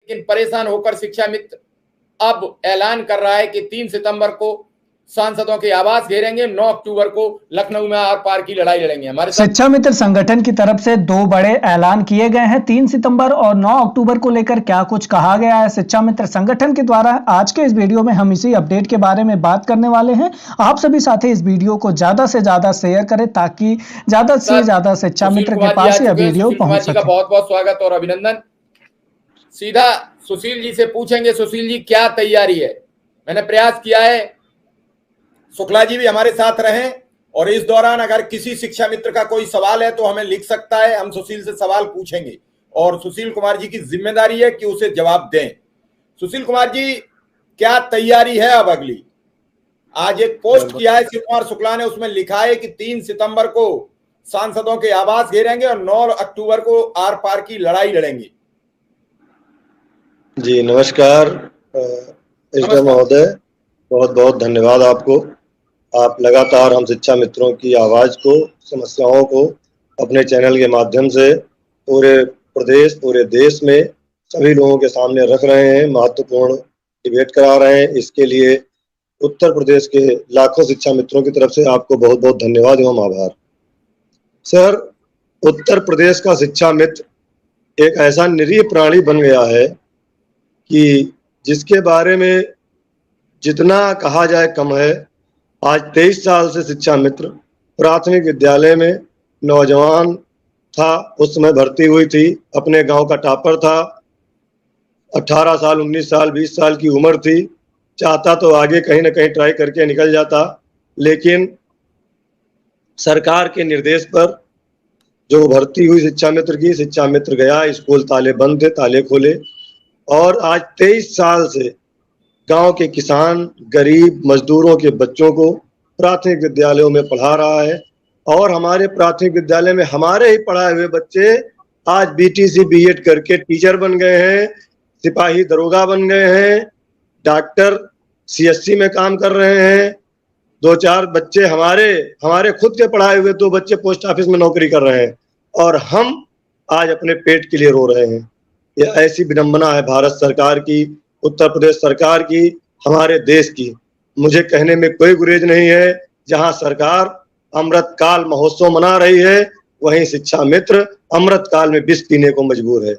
लेकिन परेशान होकर शिक्षा मित्र अब ऐलान कर रहा है कि 3 सितंबर को सांसदों के आवास घेरेंगे, 9 अक्टूबर को लखनऊ में आर पार की लड़ाई लड़ेंगे। हमारे शिक्षा मित्र संगठन की तरफ से 2 बड़े ऐलान किए गए हैं। 3 सितंबर और 9 अक्टूबर को लेकर क्या कुछ कहा गया है शिक्षा मित्र संगठन के द्वारा, आज के इस वीडियो में हम इसी अपडेट के बारे में बात करने वाले हैं। आप सभी साथी इस वीडियो को ज्यादा से ज्यादा शेयर करें ताकि ज्यादा से ज्यादा शिक्षा मित्र के पास यह वीडियो पहुंच सके। बहुत बहुत स्वागत और अभिनंदन। सीधा सुशील जी से पूछेंगे। सुशील जी, क्या तैयारी है? मैंने प्रयास किया है शुक्ला जी भी हमारे साथ रहें, और इस दौरान अगर किसी शिक्षा मित्र का कोई सवाल है तो हमें लिख सकता है, हम सुशील से सवाल पूछेंगे और सुशील कुमार जी की जिम्मेदारी है कि उसे जवाब दें। सुशील कुमार जी, क्या तैयारी है अब अगली? आज एक पोस्ट किया है शिव कुमार शुक्ला ने, उसमें लिखा है कि 3 सितंबर को सांसदों के आवास घेरेंगे और 9 अक्टूबर को आर पार की लड़ाई लड़ेंगे। जी नमस्कार महोदय, बहुत बहुत धन्यवाद आपको। आप लगातार हम शिक्षा मित्रों की आवाज को, समस्याओं को अपने चैनल के माध्यम से पूरे प्रदेश, पूरे देश में सभी लोगों के सामने रख रहे हैं, महत्वपूर्ण डिबेट करा रहे हैं। इसके लिए उत्तर प्रदेश के लाखों शिक्षा मित्रों की तरफ से आपको बहुत बहुत धन्यवाद एवं आभार। सर, उत्तर प्रदेश का शिक्षा मित्र एक ऐसा निरीह प्राणी बन गया है कि जिसके बारे में जितना कहा जाए कम है। आज 23 साल से शिक्षा मित्र प्राथमिक विद्यालय में नौजवान था, उस समय भर्ती हुई थी, अपने गांव का टॉपर था, 18 साल 19 साल 20 साल की उम्र थी, चाहता तो आगे कहीं ना कहीं ट्राई करके निकल जाता, लेकिन सरकार के निर्देश पर जो भर्ती हुई शिक्षा मित्र की, शिक्षा मित्र गया, स्कूल ताले बंद थे, ताले खोले, और आज 23 साल से गांव के किसान, गरीब मजदूरों के बच्चों को प्राथमिक विद्यालयों में पढ़ा रहा है। और हमारे प्राथमिक विद्यालय में हमारे ही पढ़ाए हुए बच्चे आज बीटीसी बीएड करके टीचर बन गए हैं, सिपाही दरोगा बन गए हैं, डॉक्टर सीएससी में काम कर रहे हैं। 2-4 बच्चे हमारे खुद के पढ़ाए हुए 2 बच्चे पोस्ट ऑफिस में नौकरी कर रहे हैं, और हम आज अपने पेट के लिए रो रहे हैं। यह ऐसी विडंबना है भारत सरकार की, उत्तर प्रदेश सरकार की, हमारे देश की। मुझे कहने में कोई गुरेज नहीं है। जहां सरकार अमृत काल महोत्सव मना रही है, वहीं शिक्षा मित्र अमृत काल में विष पीने को मजबूर है।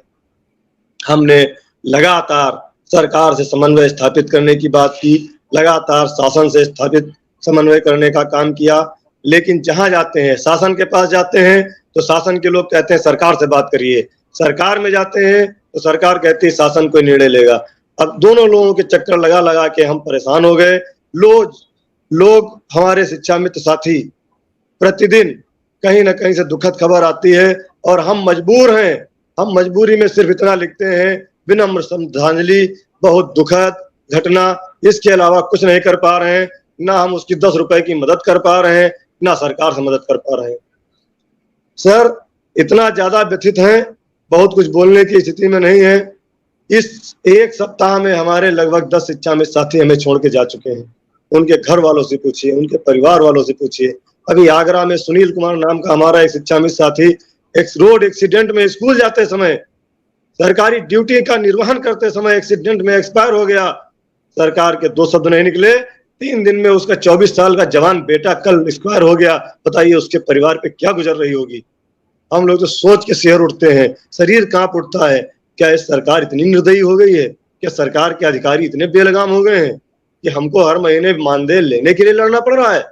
हमने लगातार सरकार से समन्वय स्थापित करने की बात की, लगातार शासन से स्थापित समन्वय करने का काम किया, लेकिन जहां जाते हैं, शासन के पास जाते हैं तो शासन के लोग कहते हैं सरकार से बात करिए, सरकार में जाते हैं तो सरकार कहती है शासन कोई निर्णय लेगा। अब दोनों लोगों के चक्कर लगा लगा के हम परेशान हो गए। लोग हमारे शिक्षा मित्र साथी प्रतिदिन कहीं ना कहीं से दुखद खबर आती है और हम मजबूर हैं। हम मजबूरी में सिर्फ इतना लिखते हैं, विनम्र श्रद्धांजलि, बहुत दुखद घटना, इसके अलावा कुछ नहीं कर पा रहे हैं। ना हम उसकी 10 रुपए की मदद कर पा रहे हैं, ना सरकार से मदद कर पा रहे हैं। सर, इतना ज्यादा व्यथित हैं, बहुत कुछ बोलने की स्थिति में नहीं है। इस एक सप्ताह में हमारे लगभग 10 शिक्षा मित्र साथी हमें छोड़ के जा चुके हैं। उनके घर वालों से पूछिए, उनके परिवार वालों से पूछिए। अभी आगरा में सुनील कुमार नाम का हमारा एक शिक्षा मित्र साथी एक रोड एक्सीडेंट में स्कूल जाते समय, सरकारी ड्यूटी का निर्वहन करते समय एक्सीडेंट में एक्सपायर हो गया। सरकार के 2 शब्द नहीं निकले, 3 दिन में उसका 24 साल का जवान बेटा कल एक्सपायर हो गया। बताइए उसके परिवार पे क्या गुजर रही होगी। हम लोग तो सोच के सिर उठते हैं, शरीर कांप उठता है। क्या इस सरकार इतनी निर्दयी हो गई है? क्या सरकार के अधिकारी इतने बेलगाम हो गए हैं कि हमको हर महीने मानदेय लेने के लिए लड़ना पड़ रहा है?